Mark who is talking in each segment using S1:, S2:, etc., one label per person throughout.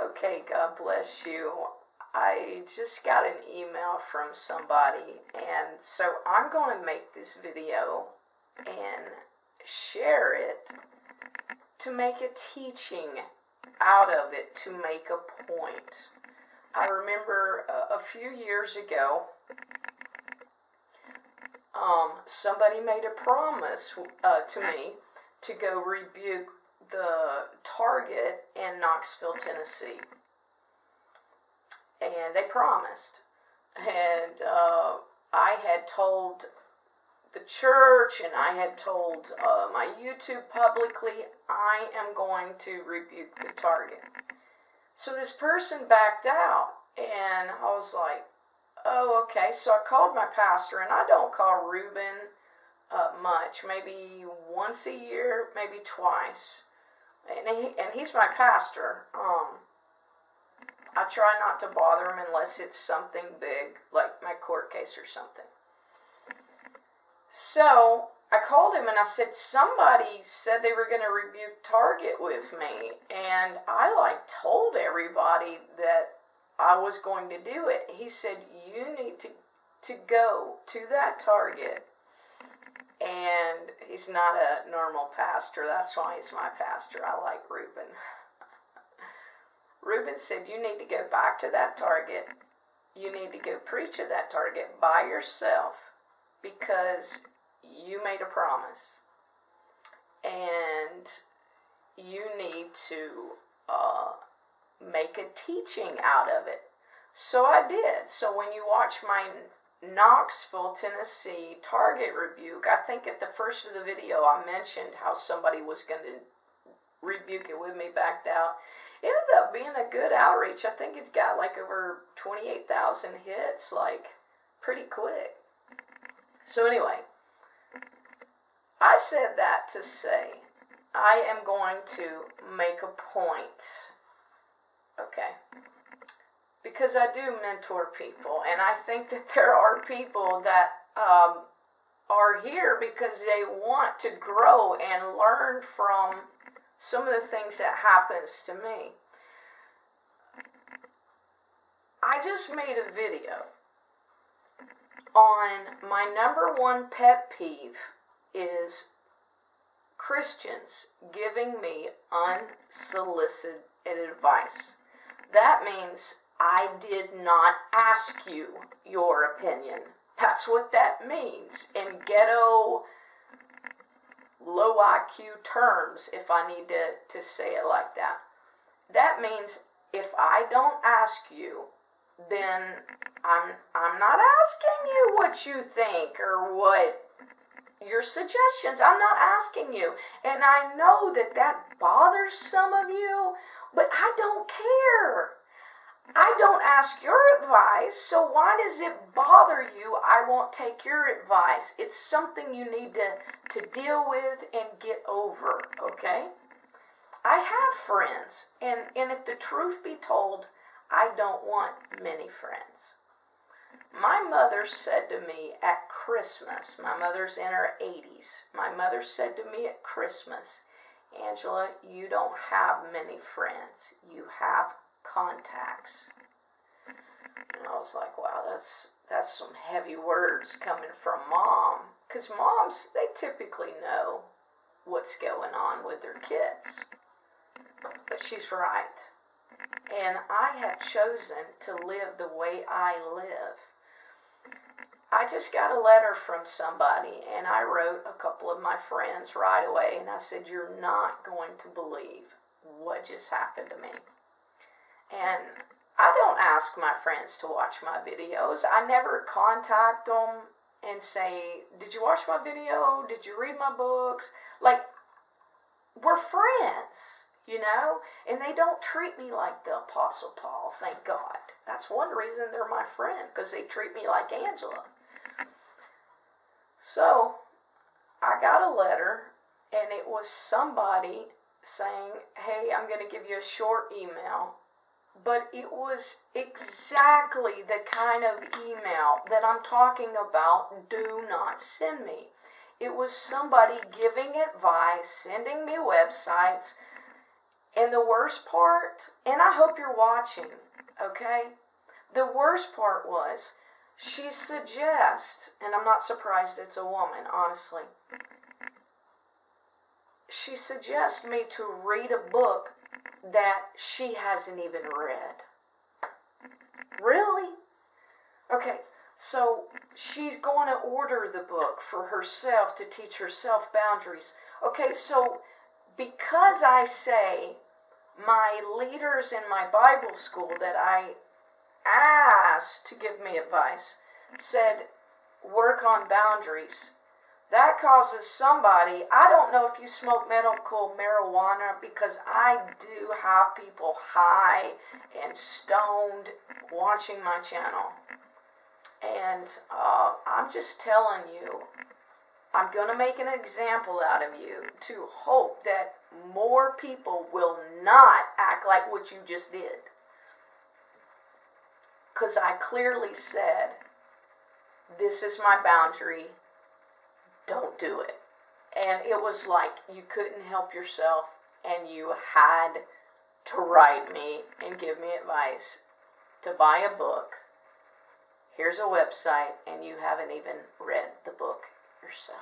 S1: Okay, God bless you. I just got an email from somebody, and so I'm going to make this video and share it to make a teaching out of it to make a point. I remember a few years ago, somebody made a promise to me to go rebuke the Target in Knoxville, Tennessee. And they promised. And I had told the church and I had told my YouTube publicly, I am going to rebuke the Target. So this person backed out, and I was like, oh, okay. So I called my pastor, and I don't call Reuben much, maybe once a year, maybe twice. And he's my pastor. I try not to bother him unless it's something big, like my court case or something. So I called him and I said, somebody said they were going to rebuke Target with me. And I told everybody that I was going to do it. He said, you need to go to that Target. And he's not a normal pastor. That's why he's my pastor. I like Reuben. Reuben said, you need to go back to that Target. You need to go preach at that Target by yourself because you made a promise. And you need to make a teaching out of it. So I did. So when you watch my Knoxville, Tennessee Target rebuke, I think at the first of the video I mentioned how somebody was going to rebuke it with me, backed out. It ended up being a good outreach. I think it's got over 28,000 hits, pretty quick. So anyway, I said that to say I am going to make a point, okay? Because I do mentor people, and I think that there are people that are here because they want to grow and learn from some of the things that happens to me. I just made a video on my #1 pet peeve is Christians giving me unsolicited advice. That means I did not ask you your opinion. That's what that means in ghetto, low IQ terms, if I need to say it like that. That means if I don't ask you, then I'm not asking you what you think or what your suggestions. I'm not asking you. And I know that bothers some of you, but I don't care. I don't ask your advice, so why does it bother you? I won't take your advice. It's something you need to deal with and get over, okay? I have friends, and if the truth be told, I don't want many friends. My mother said to me at Christmas, my mother's in her 80s, my mother said to me at Christmas, Angela, you don't have many friends. You have contacts. And I was like, wow, that's some heavy words coming from Mom. Because moms, they typically know what's going on with their kids. But she's right. And I have chosen to live the way I live. I just got a letter from somebody, and I wrote a couple of my friends right away, and I said, you're not going to believe what just happened to me. And I don't ask my friends to watch my videos. I never contact them and say, did you watch my video? Did you read my books? We're friends, and they don't treat me like the Apostle Paul, thank God. That's one reason they're my friend, because they treat me like Angela. So I got a letter, and it was somebody saying, hey, I'm going to give you a short email. But it was exactly the kind of email that I'm talking about. Do not send me. It was somebody giving advice, sending me websites, And the worst part, and I hope you're watching, okay? The worst part was she suggests, and I'm not surprised it's a woman, honestly. She suggests me to read a book that she hasn't even read. Really? Okay, so she's going to order the book for herself to teach herself boundaries. Okay, so because I say my leaders in my Bible school that I asked to give me advice said work on boundaries, that causes somebody, I don't know if you smoke medical marijuana, because I do have people high and stoned watching my channel. And I'm just telling you, I'm going to make an example out of you to hope that more people will not act like what you just did. Because I clearly said, this is my boundary, don't do it. And it was like you couldn't help yourself and you had to write me and give me advice to buy a book. Here's a website, and you haven't even read the book yourself.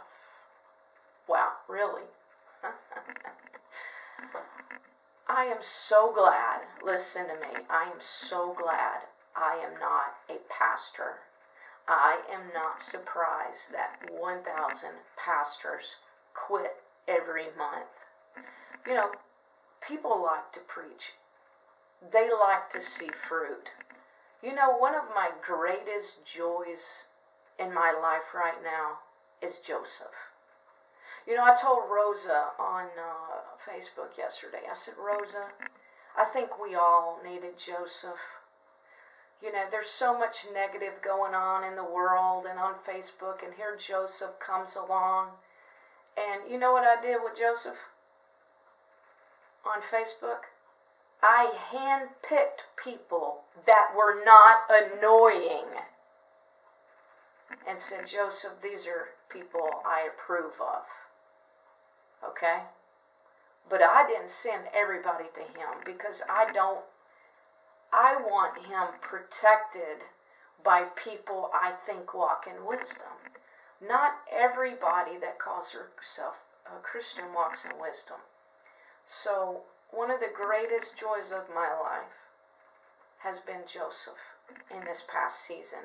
S1: Wow, really? I am so glad, listen to me, I am so glad I am not a pastor. I am not surprised that 1,000 pastors quit every month. You know, people like to preach. They like to see fruit. You know, one of my greatest joys in my life right now is Joseph. You know, I told Rosa on Facebook yesterday, I said, Rosa, I think we all needed Joseph. You know, there's so much negative going on in the world and on Facebook, and here Joseph comes along. And you know what I did with Joseph on Facebook? I handpicked people that were not annoying and said, Joseph, these are people I approve of. Okay? But I didn't send everybody to him because I want him protected by people I think walk in wisdom. Not everybody that calls herself a Christian walks in wisdom. So one of the greatest joys of my life has been Joseph in this past season.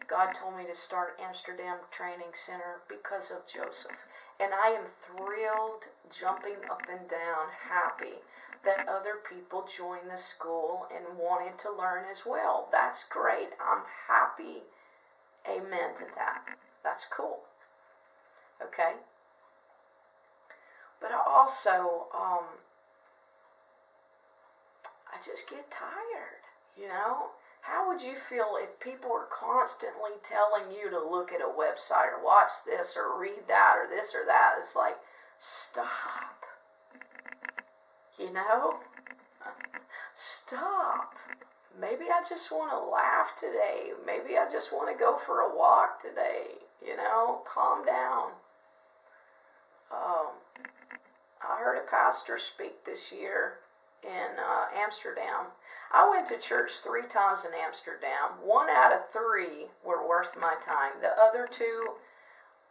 S1: God told me to start Amsterdam Training Center because of Joseph. And I am thrilled, jumping up and down, happy that other people joined the school and wanted to learn as well. That's great. I'm happy. Amen to that. That's cool. Okay? But I also, I just get tired, you know? How would you feel if people were constantly telling you to look at a website or watch this or read that or this or that? It's like, stop. You know? Stop. Maybe I just want to laugh today. Maybe I just want to go for a walk today. You know? Calm down. I heard a pastor speak this year in Amsterdam. I went to church 3 times in Amsterdam. 1 out of 3 were worth my time. The other 2,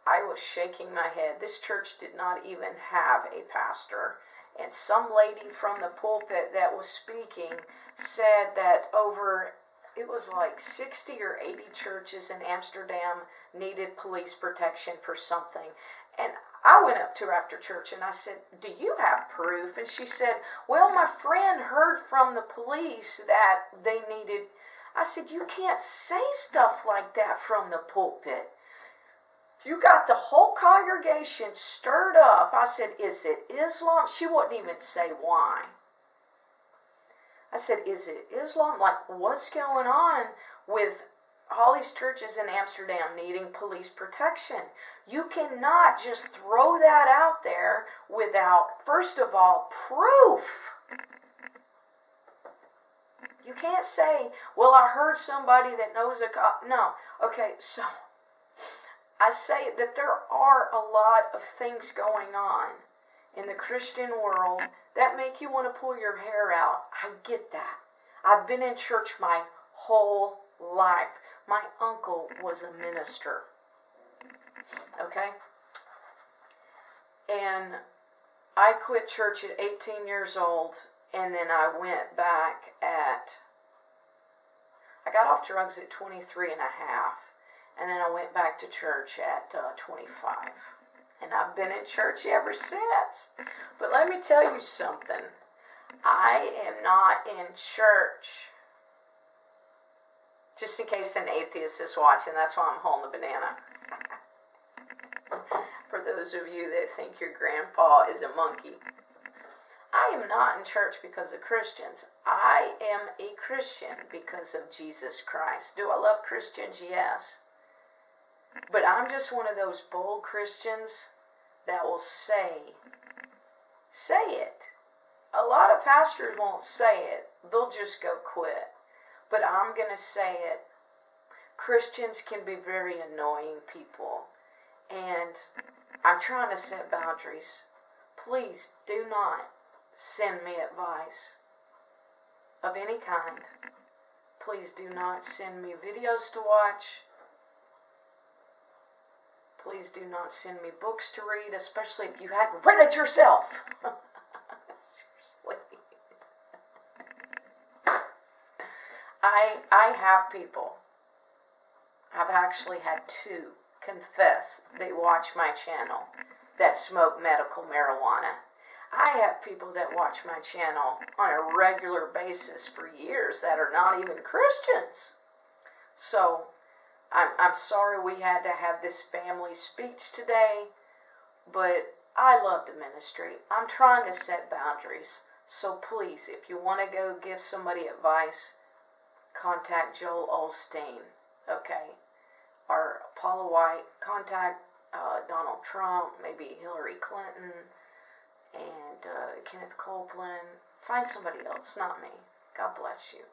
S1: I was shaking my head. This church did not even have a pastor. And some lady from the pulpit that was speaking said that it was like 60 or 80 churches in Amsterdam needed police protection for something. And I went up to her after church and I said, do you have proof? And she said, well, my friend heard from the police that they needed. I said, you can't say stuff like that from the pulpit. You got the whole congregation stirred up. I said, is it Islam? She wouldn't even say why. I said, is it Islam? Like, what's going on with all these churches in Amsterdam needing police protection? You cannot just throw that out there without, first of all, proof. You can't say, well, I heard somebody that knows a cop. No. Okay, so I say that there are a lot of things going on in the Christian world that make you want to pull your hair out. I get that. I've been in church my whole life. My uncle was a minister. Okay? And I quit church at 18 years old, and then I went back I got off drugs at 23 and a half, and then I went back to church at 25. And I've been in church ever since. But let me tell you something. I am not in church. Just in case an atheist is watching, that's why I'm holding the banana. For those of you that think your grandpa is a monkey. I am not in church because of Christians. I am a Christian because of Jesus Christ. Do I love Christians? Yes. But I'm just one of those bold Christians that will say it. A lot of pastors won't say it. They'll just go quit. But I'm going to say it. Christians can be very annoying people. And I'm trying to set boundaries. Please do not send me advice of any kind. Please do not send me videos to watch. Please do not send me books to read, especially if you hadn't read it yourself. Seriously. I have people. I've actually had two confess they watch my channel that smoke medical marijuana. I have people that watch my channel on a regular basis for years that are not even Christians. So, I'm sorry we had to have this family speech today, but I love the ministry. I'm trying to set boundaries. So please, if you want to go give somebody advice, contact Joel Osteen, okay? Or Paula White, contact Donald Trump, maybe Hillary Clinton, and Kenneth Copeland. Find somebody else, not me. God bless you.